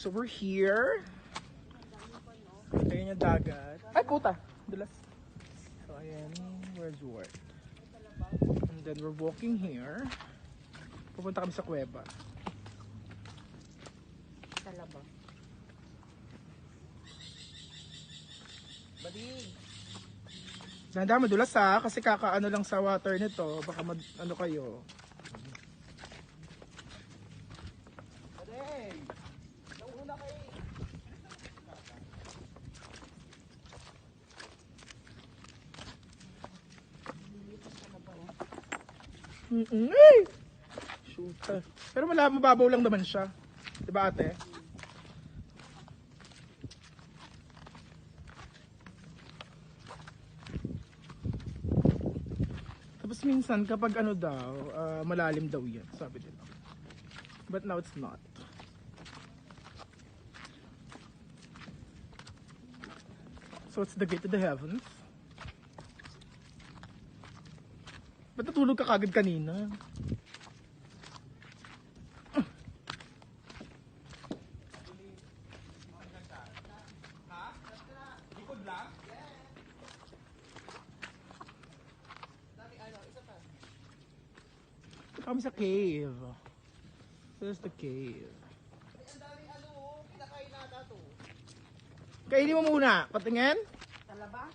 So we're here. Ayan yung dagat. Ay puta! Dulas. So ayan, resort. And then we're walking here. Pupunta kami sa kuweba. Talaba. Badig. Dahan-dahan madulas ha, kasi kakaano lang sa water nito. Baka ano kayo. Badig. Nauuna kayo. Ay! Shoot. Pero mababaw lang naman siya. Diba ate? Tapos minsan kapag ano daw, malalim daw yan, sabi nila. But now it's not. So it's the gate to the heavens. Ba't natulog ka kagad kanina? Kami sa cave. This is the cave. Ang daming pinakain nata to. Kainin mo muna. Patingin. Talaba?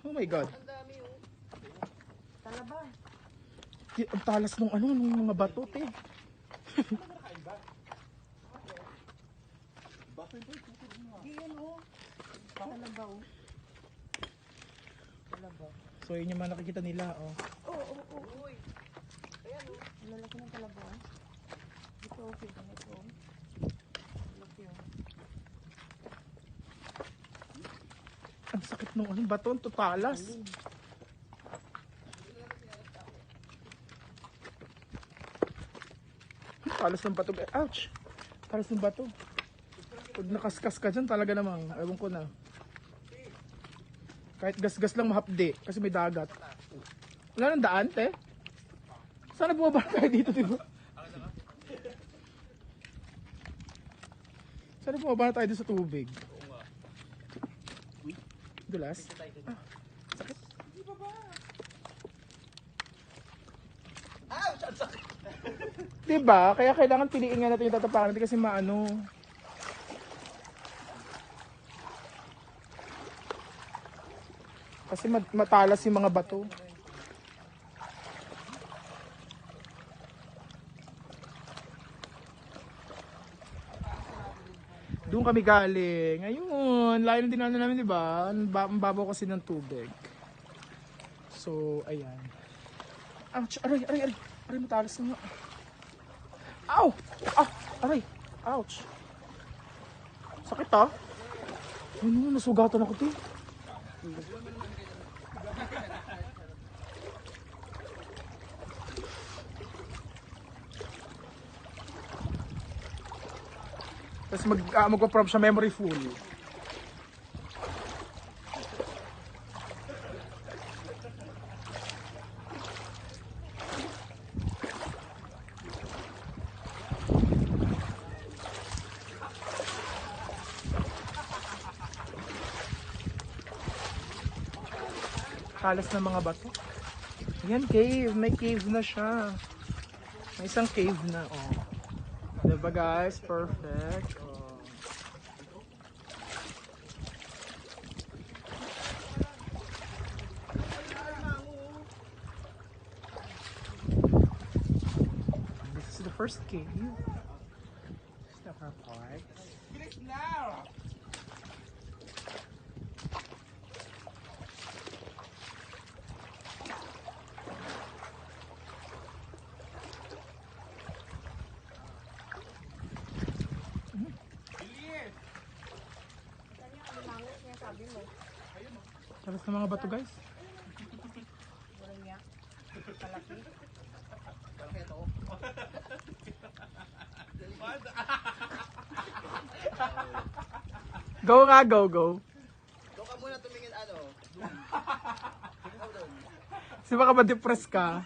Oh my God. Ang dami Talaba. Ang talas nung nung mga bato, te. Di yan Talaba Talaba. So yun yung mga nakikita nila, oh. Oo. Ayan Ang lalaki ng talaba. Ito, okay. Ito. Laki Ang sakit nung bato, ang tutalas. Talas ng bato. Ouch! Talas ng bato. Pag nakaskas ka dyan, talaga namang, ewan ko na. Kahit gas-gas lang mahapdi, kasi may dagat. Wala nang daan, te? Sana bumaba tayo dito, diba? Sana bumaba tayo dito sa tubig. Dulas? Ah, sakit. Ouch! Ang sakit! Diba? Kaya kailangan piliin nga natin yung tatapakan natin kasi maano. Kasi matalas yung mga bato. Doon kami galing. Ayun, layo ng dinaanan namin, diba? Ang babaw kasi ng tubig. So, ayan. Ouch! Aray! Aray, matalas na nga. Ow! Ah! Aray! Ouch! Sakit ah! Ano, nasugatan ako, te. Tapos magpa-prop siya memory full. Talas ng mga bato. Ayan, cave. May cave na siya. May isang cave na, oh. Diba guys? Perfect. Oh. This is the first cave. It's the car park. Bilis na! Talas ng mga bato guys. Go nga, go. Doon ka muna tumingin Kasi baka ma-depress ka.